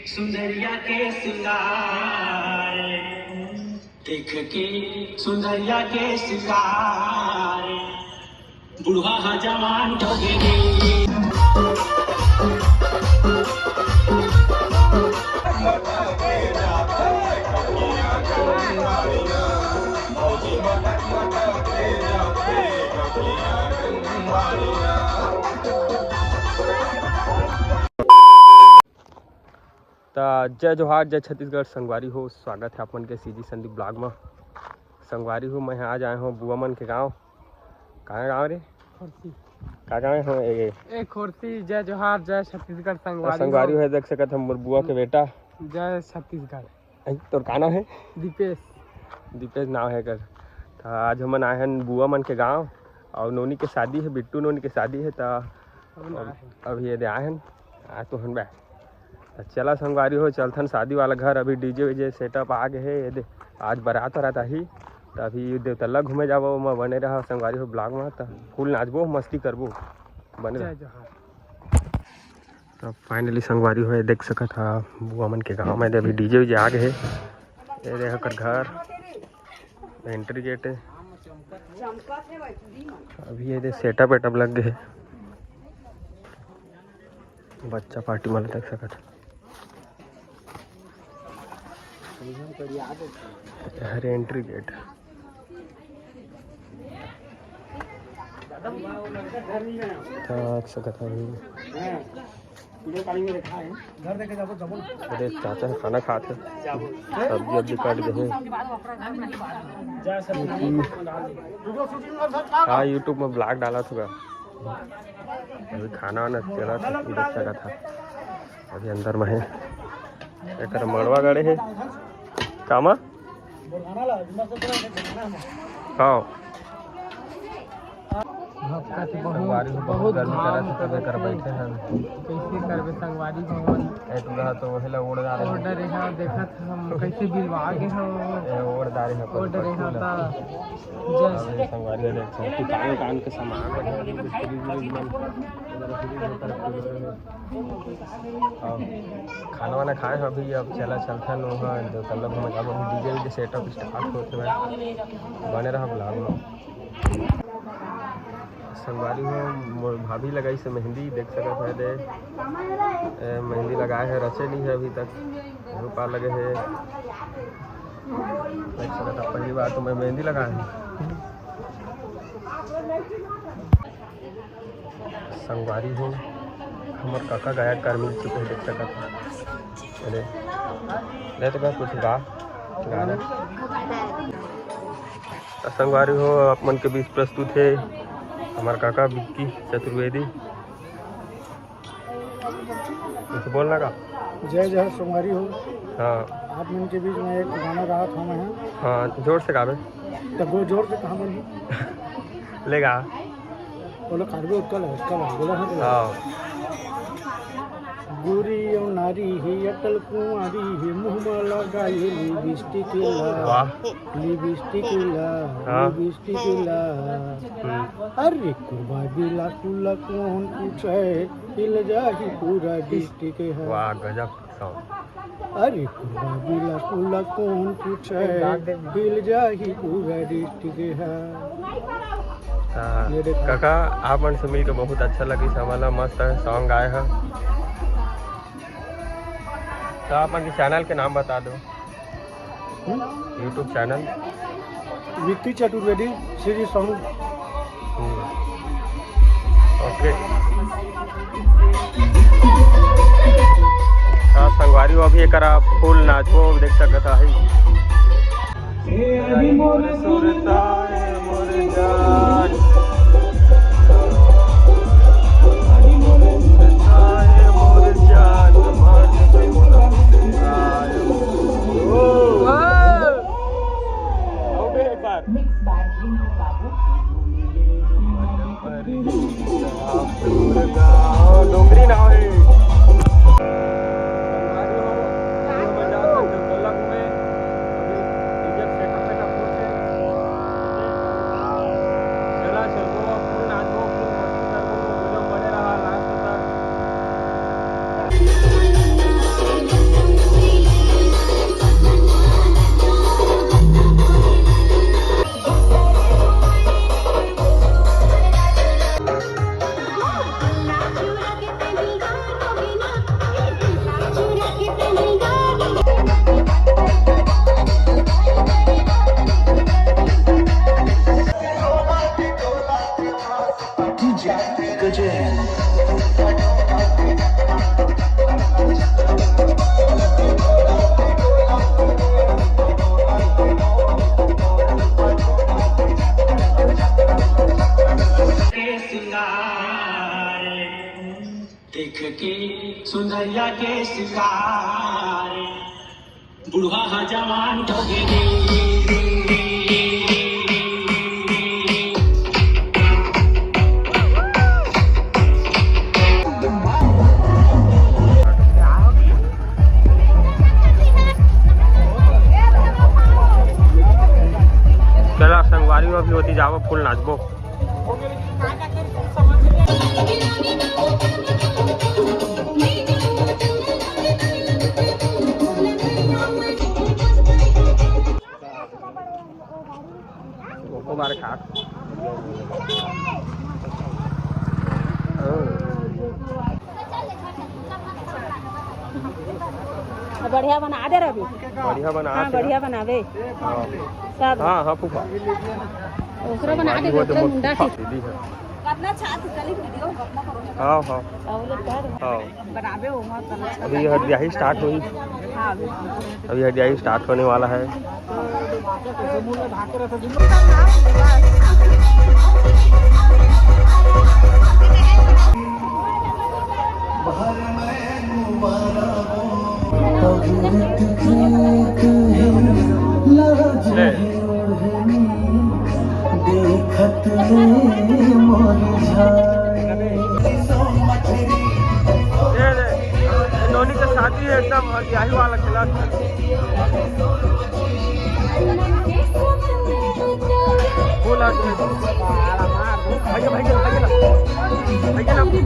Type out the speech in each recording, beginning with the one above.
सुंदरिया के सिंगार, देख के सुंदरिया के सिंगार, बुढ़वा जवान हो गए। तो जय जोहार, जय छत्तीसगढ़। संगवारी हो, स्वागत है अपन के सीजी संदीप ब्लॉग में। संगवारी हो, मैं आज आए हूँ बुआ मन के गाँव। कहाँ गाँव रे? खोरसी। कहाँ गाँव हो? एक खोरसी। जय जोहार, जय छत्तीसगढ़। संगवारी हो देख सकत हम बुआ के बेटा। जय छत्तीसगढ़। तोर का नाम है? दीपेश। दीपेश नाम है कर। तो आज हम आए हैं बुआ मन के गाँव और नोनी के शादी है, बिट्टू नोनी के शादी है। तो अभी ये आए हैं, आज तो हम चला संगवारी हो चलथन शादी वाला घर। अभी डीजे वीजे सेटअप आ गए है। ये आज बारात रहता ही, तो अभी देवतल्ला घूमे जाबो, मैं बने रहा संगवारी हो ब्लॉग में। तो फुल नाचबो, मस्ती करबो, बने रहा। तो फाइनली संगवारी हो देख सकत था बुआ मन के गाँव में अभी डीजे वीजे आ गए है। ये देख कर घर एंट्री गेट है। अभी ये सेटअप वेटअप लग गए है। बच्चा पार्टी वाला देख सकत हर एंट्री गेट। अरे चाचा है खाना खाते, सब्जी वब्जी काट गए। हाँ, यूट्यूब में ब्लॉग डाला था। अभी खाना वाना चला था, देख सका था। अभी अंदर में है एक मड़वा गड़े है कामा। हाँ, बहुत गर्मी कर बैठे हैं। कैसे करबे संगवारी भवन तो वही ओढ़ डाले ऑर्डर है। देखा था हम कैसे बिलवा के हम ओढ़ डाले हैं ऑर्डर है। जय संगवारी देख सकते कान कान के सामान खाना वाना खाए हैं अभी। अब चला चलता वहाँ देवतल्ला घूमे जाब। अभी डीजे वीजे सेटअप स्टार्ट होते हैं, बने रहा ब्लॉग में। संगवारी में भाभी लगाई से मेहंदी देख सकते है। दे मेहंदी लगाए है, रचे नहीं है अभी तक, रूपा लगे है देख सकते। पहली बार तो मैं मेहंदी लगाए हैं। संगवारी हो हमारे काका गायक कर मिल चुके हैं देख सकते। अरे नहीं तो मैं कुछ गाना संगवारी हो अपन के बीच प्रस्तुत है हमारे काका विक्की चतुर्वेदी। कुछ बोलना का? जय जय संगवारी हो। हाँ, आप मन के बीच में एक गाना रहा था मैं। हाँ, जोर से गावे। तब वो जोर से कहाँ बोली लेगा बोलो खारबे उत्कल है उसका बोला है। हाँ, गोरी और नारी ही अटल कुमारी ही मुँह में लगाई लिपस्टिक ला लिपस्टिक ला। अरे कुर्बा बिला कुला कौन पूछे हिल जाही पूरा डिस्ट्रिक्ट है। वाह गजब सॉन्ग। अरे कुर्बा बिला कुला कौन पूछे हिल जाही पूरा डिस्ट्रिक्ट है। काका आप मन से मिलकर बहुत अच्छा लगी। हमारा मस्त सॉन्ग आए हैं। तो आप मन के चैनल के नाम बता दो। YouTube channel Vicky Chaturvedi Shri song. Okay. संगवारी अभी एक फुल नाचो देख सकता है। डोंगरी ना है के सिंगार देख के सुंदरिया के सिंगार बुढ़वा हा जवान ठोगे चला संगवारी में भी होती जाओ फुल नाचबो। बार खाट बढ़िया बना दे रवि। बढ़िया बना हाँ बढ़िया बनावे सब। हाँ हाँ फूफा ओकरा बना दे ओकरा मुंडा के दीदी है। कितना छात चली वीडियो कितना करो। हाँ हाँ हाँ बनावे हो मत अभी हरियाही स्टार्ट हुई। हां अभी हरियाही स्टार्ट होने वाला है। नोनी का शादी है एकदम हरियाही वाला खिला। बोला भैया भैया भैया भैया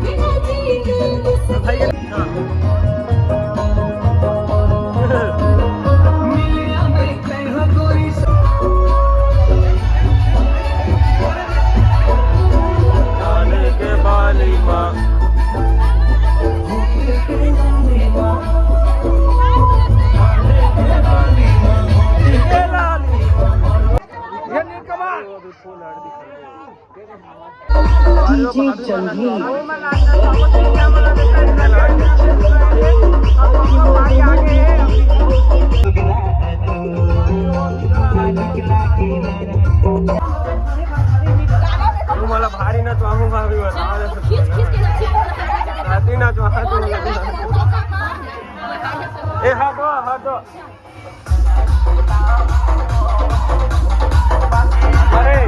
मला भारी ना तो आऊंगा अभी ना तो ए हाँ तो अरे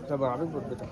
सब बराबर बोल बेटा